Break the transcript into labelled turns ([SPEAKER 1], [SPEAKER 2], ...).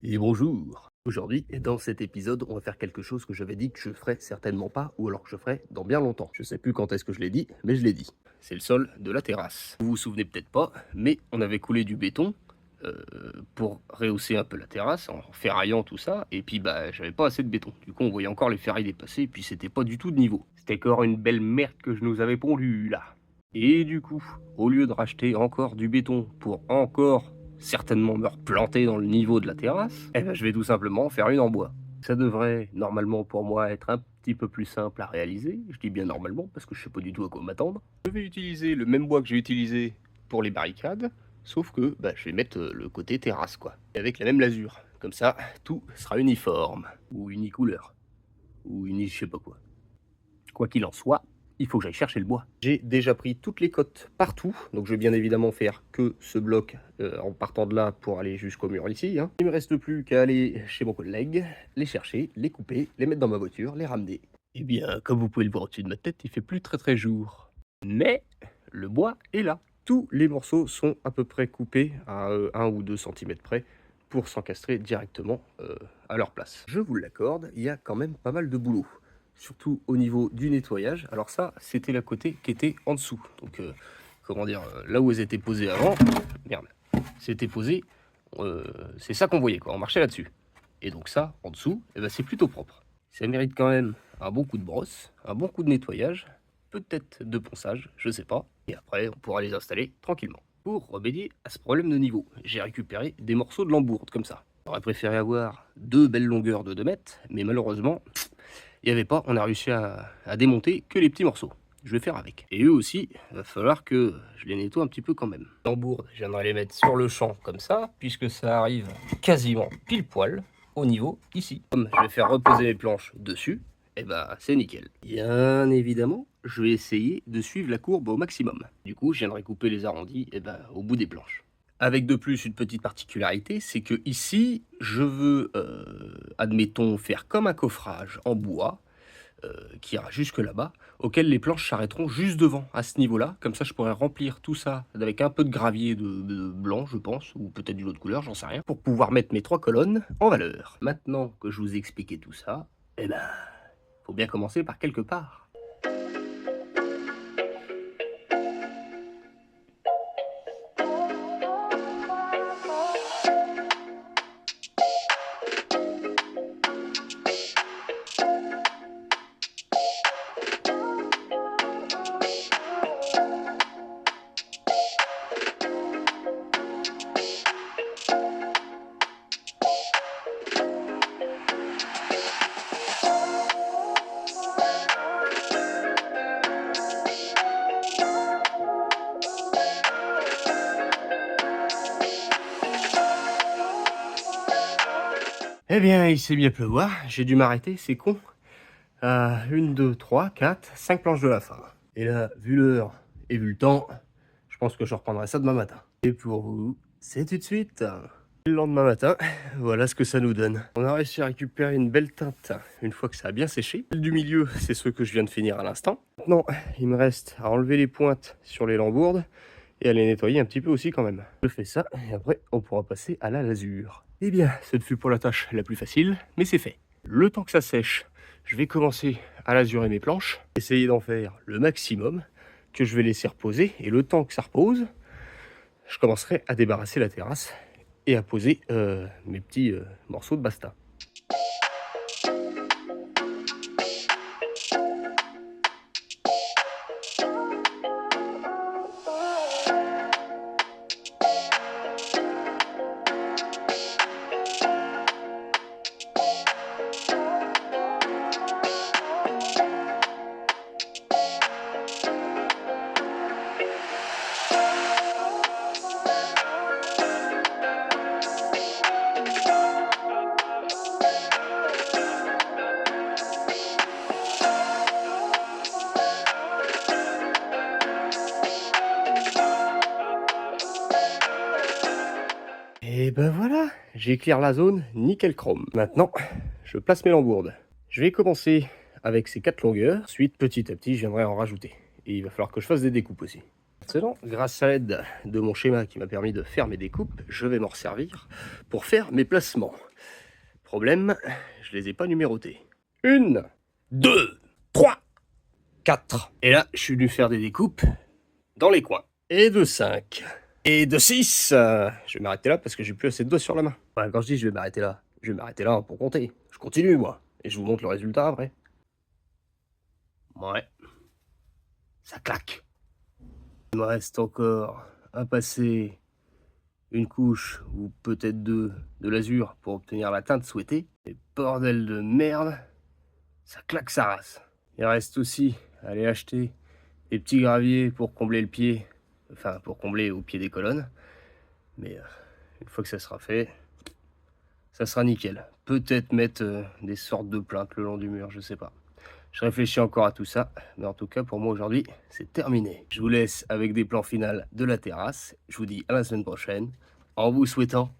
[SPEAKER 1] Et bonjour! Aujourd'hui, dans cet épisode, on va faire quelque chose que j'avais dit que je ferais certainement pas, ou alors que je ferais dans bien longtemps. Je sais plus quand est-ce que je l'ai dit, mais je l'ai dit. C'est le sol de la terrasse. Vous vous souvenez peut-être pas, mais on avait coulé du béton euh, pour rehausser un peu la terrasse, en ferraillant tout ça, et puis bah j'avais pas assez de béton. Du coup, on voyait encore les ferrailles dépasser, et puis c'était pas du tout de niveau. C'était encore une belle merde que je nous avais pondue là. Et du coup, au lieu de racheter encore du béton pour encore certainement me replanter dans le niveau de la terrasse, eh ben, je vais tout simplement faire une en bois. Ça devrait normalement pour moi être un petit peu plus simple à réaliser. Je dis bien normalement parce que je sais pas du tout à quoi m'attendre. Je vais utiliser le même bois que j'ai utilisé pour les barricades, sauf que bah, je vais mettre le côté terrasse quoi, et avec la même lasure. Comme ça, tout sera uniforme, ou unicouleur, ou uni je sais pas quoi. Quoi qu'il en soit, il faut que j'aille chercher le bois. J'ai déjà pris toutes les cotes partout, donc je vais bien évidemment faire que ce bloc en partant de là pour aller jusqu'au mur ici, hein. Il me reste plus qu'à aller chez mon collègue, les chercher, les couper, les mettre dans ma voiture, les ramener. Eh bien, comme vous pouvez le voir au-dessus de ma tête, il fait plus très jour. Mais le bois est là. Tous les morceaux sont à peu près coupés à 1 ou 2 centimètres près pour s'encastrer directement à leur place. Je vous l'accorde, il y a quand même pas mal de boulot, surtout au niveau du nettoyage. Alors ça, c'était la côté qui était en dessous. Donc, comment dire, là où elles étaient posées avant, merde, c'était posé, c'est ça qu'on voyait, quoi. On marchait là-dessus. Et donc ça, en dessous, eh ben, c'est plutôt propre. Ça mérite quand même un bon coup de brosse, un bon coup de nettoyage, peut-être de ponçage, je sais pas. Et après, on pourra les installer tranquillement. Pour remédier à ce problème de niveau, j'ai récupéré des morceaux de lambourde comme ça. J'aurais préféré avoir deux belles longueurs de 2 mètres, mais malheureusement, il n'y avait pas, on a réussi à démonter que les petits morceaux. Je vais faire avec. Et eux aussi, il va falloir que je les nettoie un petit peu quand même. Lambourde, j'aimerais les mettre sur le champ comme ça, puisque ça arrive quasiment pile poil au niveau ici. Comme je vais faire reposer mes planches dessus, et bah c'est nickel. Bien évidemment, je vais essayer de suivre la courbe au maximum. Du coup, je viendrai couper les arrondis et bah, au bout des planches. Avec de plus une petite particularité, c'est que ici, je veux, admettons, faire comme un coffrage en bois, qui ira jusque là-bas, auquel les planches s'arrêteront juste devant, à ce niveau-là. Comme ça, je pourrais remplir tout ça avec un peu de gravier de blanc, je pense, ou peut-être d'une autre couleur, j'en sais rien, pour pouvoir mettre mes 3 colonnes en valeur. Maintenant que je vous ai expliqué tout ça, eh ben, faut bien commencer par quelque part. Eh bien, il s'est mis à pleuvoir, j'ai dû m'arrêter, c'est con. À 1, 2, 3, 4, 5 planches de la fin. Et là, vu l'heure et vu le temps, je pense que je reprendrai ça demain matin. Et pour vous, c'est tout de suite. Le lendemain matin, voilà ce que ça nous donne. On a réussi à récupérer une belle teinte une fois que ça a bien séché. Celle du milieu, c'est ceux que je viens de finir à l'instant. Maintenant, il me reste à enlever les pointes sur les lambourdes et à les nettoyer un petit peu aussi quand même. Je fais ça et après, on pourra passer à la lasure. Eh bien, ce ne fut pour la tâche la plus facile, mais c'est fait. Le temps que ça sèche, je vais commencer à lasurer mes planches, essayer d'en faire le maximum, que je vais laisser reposer, et le temps que ça repose, je commencerai à débarrasser la terrasse et à poser mes petits morceaux de basta. Et ben voilà, j'ai éclairé la zone, nickel chrome. Maintenant, je place mes lambourdes. Je vais commencer avec ces 4 longueurs, ensuite petit à petit je viendrai en rajouter. Et il va falloir que je fasse des découpes aussi. Maintenant, grâce à l'aide de mon schéma qui m'a permis de faire mes découpes, je vais m'en servir pour faire mes placements. Problème, je les ai pas numérotés. 1, 2, 3, 4. Et là, je suis venu faire des découpes dans les coins. Et de 5. Et de 6. Je vais m'arrêter là parce que j'ai plus assez de doigts sur la main. Enfin, quand je dis je vais m'arrêter là, je vais m'arrêter là pour compter. Je continue, moi. Et je vous montre le résultat après. Ouais. Ça claque. Il me reste encore à passer une couche, ou peut-être deux, de l'azur pour obtenir la teinte souhaitée. Et bordel de merde, ça claque sa race. Il reste aussi à aller acheter des petits graviers pour combler le pied, enfin pour combler au pied des colonnes. Mais une fois que ça sera fait, ça sera nickel. Peut-être mettre des sortes de plaintes le long du mur, je sais pas. Je réfléchis encore à tout ça, mais en tout cas pour moi aujourd'hui, c'est terminé. Je vous laisse avec des plans finaux de la terrasse. Je vous dis à la semaine prochaine, en vous souhaitant